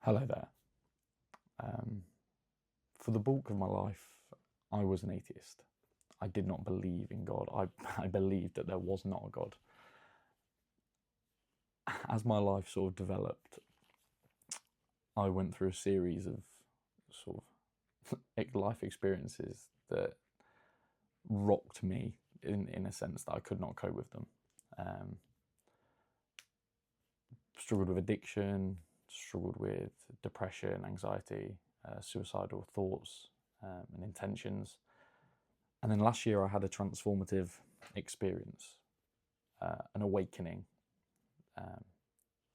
Hello there. For the bulk of my life, I was an atheist. I did not believe in God. I believed that there was not a God. As my life sort of developed, I went through a series of sort of life experiences that rocked me in a sense that I could not cope with them. Struggled with addiction, struggled with depression, anxiety, suicidal thoughts and intentions. And then last year I had a transformative experience, an awakening,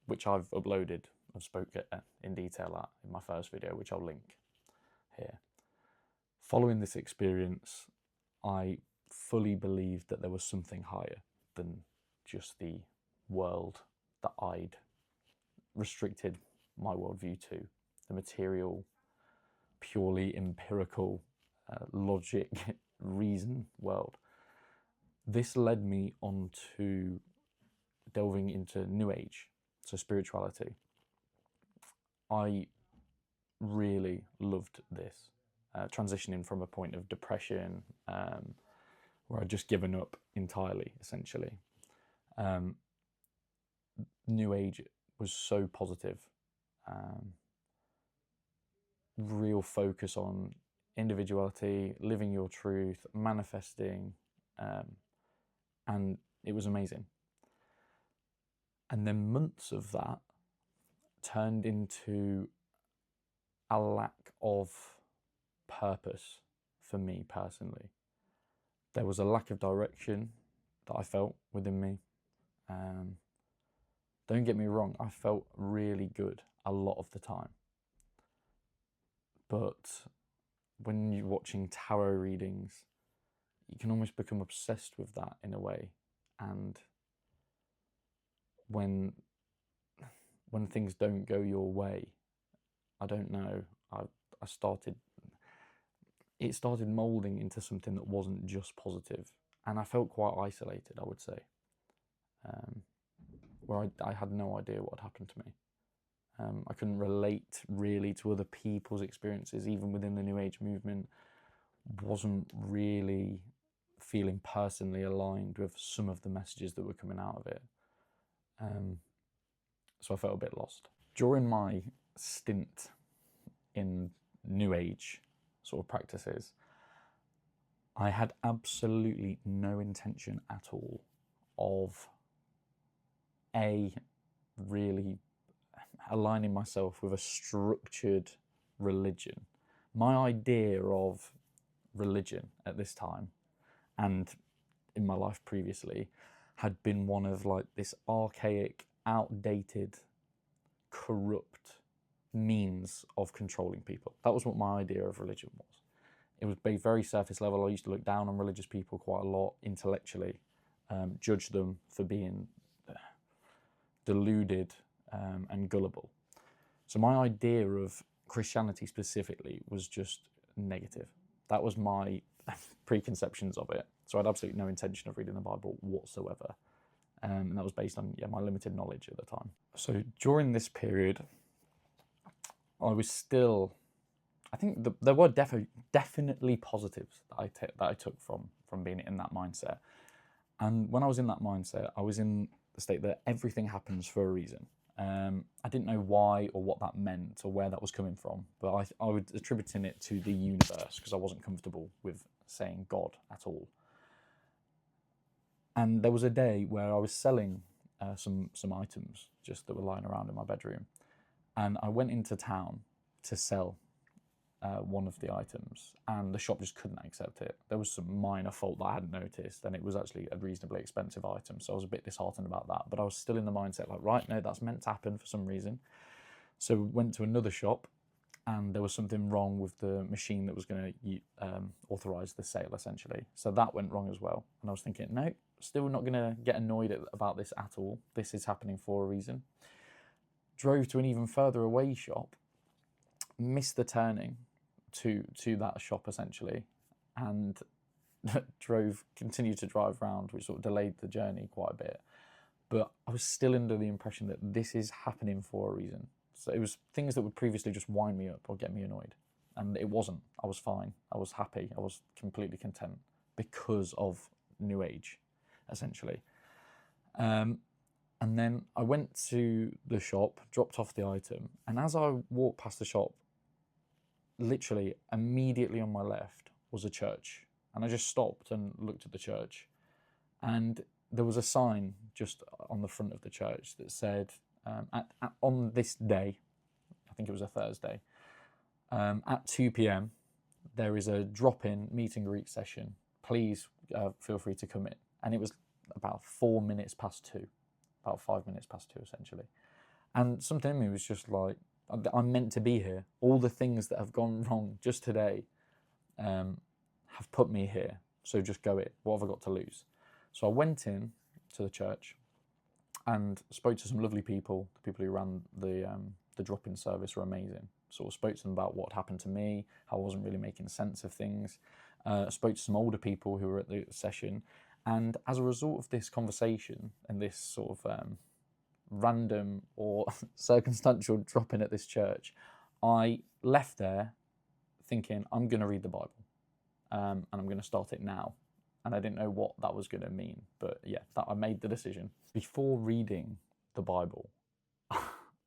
which I've uploaded. I've spoken in detail at in my first video, which I'll link here. Following this experience, I fully believed that there was something higher than just the world that I'd restricted my worldview to, the material, purely empirical, logic, reason world. This led me on to delving into New Age, so spirituality. I really loved this, transitioning from a point of depression, where I'd just given up entirely, essentially. New Age was so positive, real focus on individuality, living your truth, manifesting, and it was amazing. And then months of that turned into a lack of purpose for me personally. There was a lack of direction that I felt within me. Don't get me wrong, I felt really good a lot of the time. But when you're watching tarot readings, you can almost become obsessed with that in a way. And when things don't go your way, I don't know, it started moulding into something that wasn't just positive. And I felt quite isolated, I would say, where I had no idea what had happened to me. I couldn't relate really to other people's experiences, even within the New Age movement. Wasn't really feeling personally aligned with some of the messages that were coming out of it. So I felt a bit lost. During my stint in New Age sort of practices, I had absolutely no intention at all of really aligning myself with a structured religion. My idea of religion at this time, and in my life previously, had been one of like this archaic, outdated, corrupt means of controlling people. That was what my idea of religion was. It was very surface level. I used to look down on religious people quite a lot intellectually, judge them for being deluded and gullible. So my idea of Christianity specifically was just negative. That was my preconceptions of it. So I had absolutely no intention of reading the Bible whatsoever. And that was based on my limited knowledge at the time. So during this period, I was still, I think there were definitely positives that I took from being in that mindset. And when I was in that mindset, I was in the state that everything happens for a reason. I didn't know why or what that meant or where that was coming from, but I was attributing it to the universe because I wasn't comfortable with saying God at all. And there was a day where I was selling some items just that were lying around in my bedroom, and I went into town to sell one of the items, and the shop just couldn't accept it. There was some minor fault that I hadn't noticed, and it was actually a reasonably expensive item, so I was a bit disheartened about that. But I was still in the mindset like, right, no, that's meant to happen for some reason. So we went to another shop, and there was something wrong with the machine that was going to authorize the sale, essentially. So that went wrong as well. And I was thinking, no, still not going to get annoyed about this at all. This is happening for a reason. Drove to an even further away shop, missed the turning to that shop essentially, and continued to drive around, which sort of delayed the journey quite a bit. But I was still under the impression that this is happening for a reason. So it was things that would previously just wind me up or get me annoyed. And it wasn't. I was fine. I was happy. I was completely content because of New Age, essentially. And then I went to the shop, dropped off the item, and as I walked past the shop, literally immediately on my left was a church. And I just stopped and looked at the church. And there was a sign just on the front of the church that said, on this day, I think it was a Thursday, at 2 p.m, there is a drop-in meet and greet session. Please feel free to come in. And it was about 4 minutes past 2, about 5 minutes past 2, essentially. And something in me was just like, I'm meant to be here. All the things that have gone wrong just today have put me here. So just go it. What have I got to lose? So I went in to the church and spoke to some lovely people. The people who ran the drop-in service were amazing. Sort of spoke to them about what happened to me, how I wasn't really making sense of things. Spoke to some older people who were at the session. And as a result of this conversation and this sort of random or circumstantial drop-in at this church, I left there thinking, I'm going to read the Bible. And I'm going to start it now. And I didn't know what that was going to mean. But yeah, I made the decision. Before reading the Bible,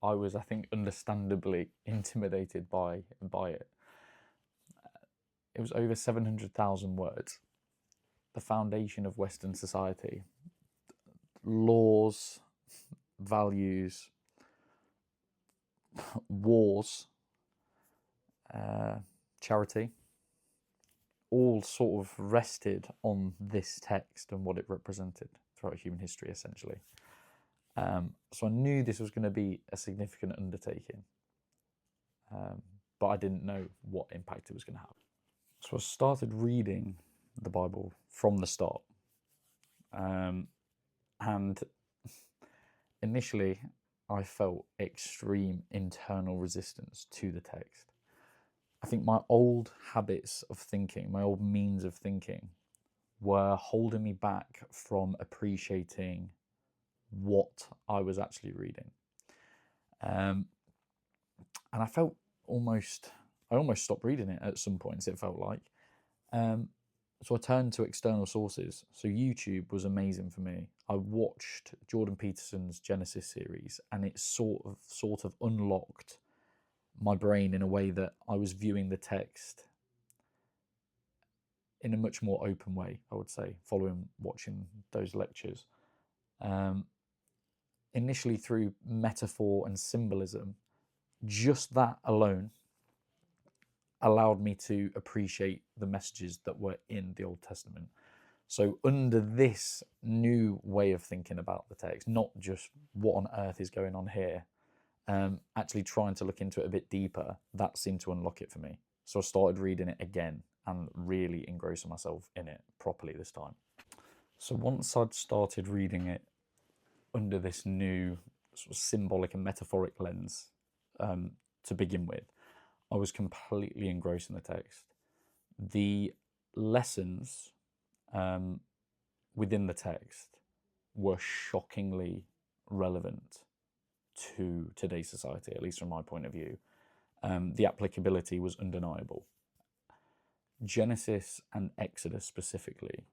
I was, I think, understandably intimidated by it. It was over 700,000 words. The foundation of Western society. Laws, values, wars, charity, all sort of rested on this text and what it represented throughout human history, essentially. So I knew this was going to be a significant undertaking, but I didn't know what impact it was going to have. So I started reading the Bible from the start. And initially, I felt extreme internal resistance to the text. I think my old habits of thinking, my old means of thinking, were holding me back from appreciating what I was actually reading. And I felt I almost stopped reading it at some points, it felt like. So I turned to external sources. So YouTube was amazing for me. I watched Jordan Peterson's Genesis series, and it sort of unlocked my brain in a way that I was viewing the text in a much more open way, I would say, following watching those lectures. Initially through metaphor and symbolism, just that alone allowed me to appreciate the messages that were in the Old Testament. So under this new way of thinking about the text, not just what on earth is going on here, actually trying to look into it a bit deeper, that seemed to unlock it for me. So I started reading it again and really engrossing myself in it properly this time. So once I'd started reading it under this new sort of symbolic and metaphoric lens to begin with, I was completely engrossed in the text. The lessons within the text were shockingly relevant to today's society, at least from my point of view. The applicability was undeniable. Genesis and Exodus specifically,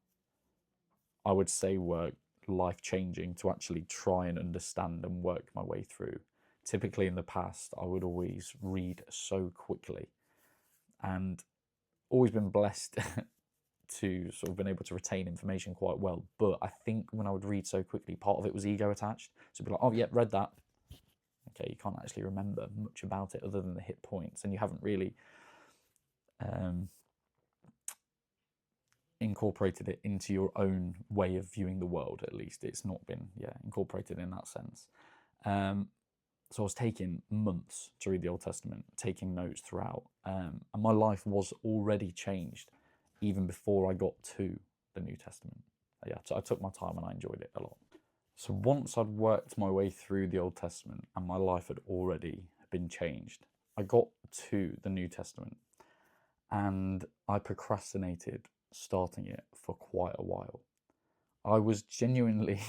I would say, were life-changing to actually try and understand and work my way through. Typically in the past, I would always read so quickly and always been blessed to sort of been able to retain information quite well. But I think when I would read so quickly, part of it was ego attached. So I'd be like, oh yeah, read that. Okay, you can't actually remember much about it other than the hit points, and you haven't really incorporated it into your own way of viewing the world. At least it's not been incorporated in that sense. So I was taking months to read the Old Testament, taking notes throughout, and my life was already changed even before I got to the New Testament. Yeah, so I took my time and I enjoyed it a lot. So once I'd worked my way through the Old Testament and my life had already been changed, I got to the New Testament and I procrastinated starting it for quite a while. I was genuinely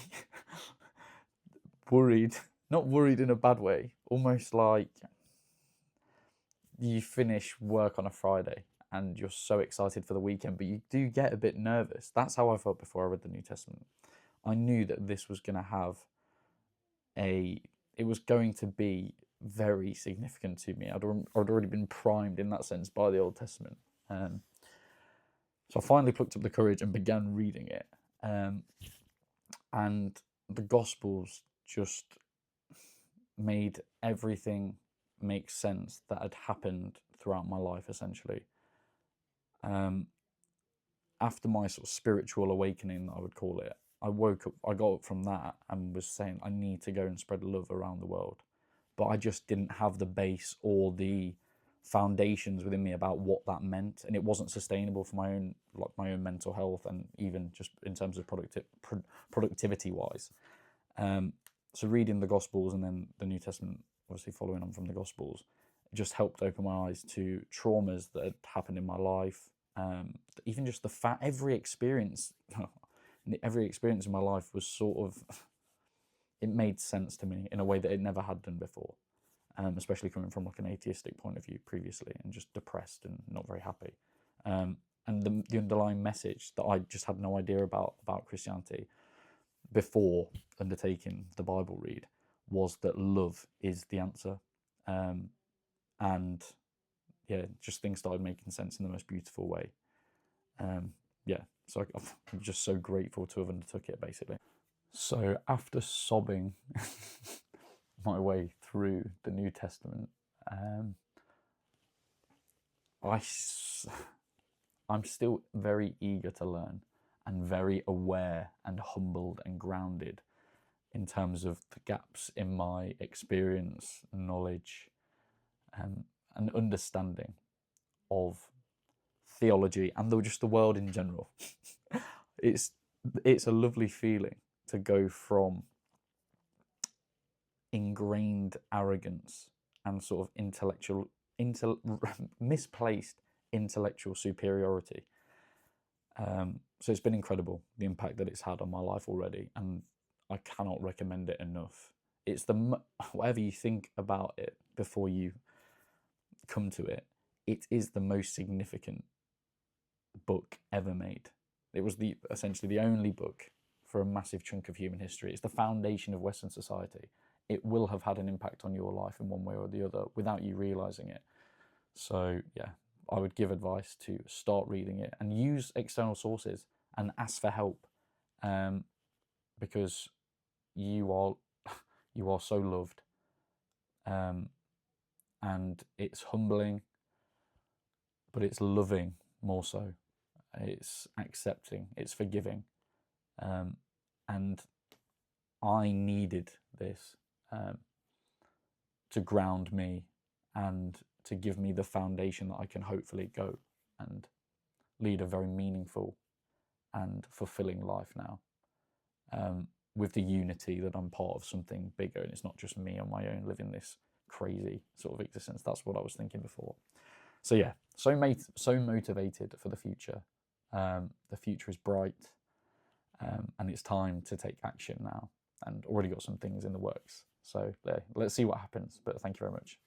worried, not worried in a bad way, almost like you finish work on a Friday and you're so excited for the weekend, but you do get a bit nervous. That's how I felt before I read the New Testament. I knew that this was going to have it was going to be very significant to me. I'd already been primed in that sense by the Old Testament. So I finally plucked up the courage and began reading it. And the Gospels just made everything make sense that had happened throughout my life, essentially. After my sort of spiritual awakening, I would call it, I got up from that and was saying, I need to go and spread love around the world. But I just didn't have the base or the foundations within me about what that meant, and it wasn't sustainable for my own mental health, and even just in terms of productivity wise. So reading the Gospels and then the New Testament, obviously following on from the Gospels, it just helped open my eyes to traumas that had happened in my life. Even just every experience in my life was sort of, it made sense to me in a way that it never had done before. Especially coming from like an atheistic point of view previously, and just depressed and not very happy. And the underlying message that I just had no idea about Christianity before undertaking the Bible read was that love is the answer. And yeah, just things started making sense in the most beautiful way. So I'm just so grateful to have undertook it, basically. So after sobbing my way through the New Testament, I'm still very eager to learn, and very aware and humbled and grounded in terms of the gaps in my experience, knowledge, and understanding of theology and just the world in general. It's a lovely feeling to go from ingrained arrogance and sort of misplaced intellectual superiority. So it's been incredible, the impact that it's had on my life already, and I cannot recommend it enough. It's whatever you think about it before you come to it, it is the most significant book ever made. It was essentially the only book for a massive chunk of human history. It's the foundation of Western society. It will have had an impact on your life in one way or the other without you realizing it. So yeah, I would give advice to start reading it and use external sources and ask for help, because you are so loved, and it's humbling, but it's loving more so. It's accepting, it's forgiving, and I needed this to ground me and to give me the foundation that I can hopefully go and lead a very meaningful and fulfilling life now, with the unity that I'm part of something bigger, and it's not just me on my own living this crazy sort of existence. That's what I was thinking before. So yeah, so motivated for the future. The future is bright, and it's time to take action now, and already got some things in the works. So yeah, let's see what happens, but thank you very much.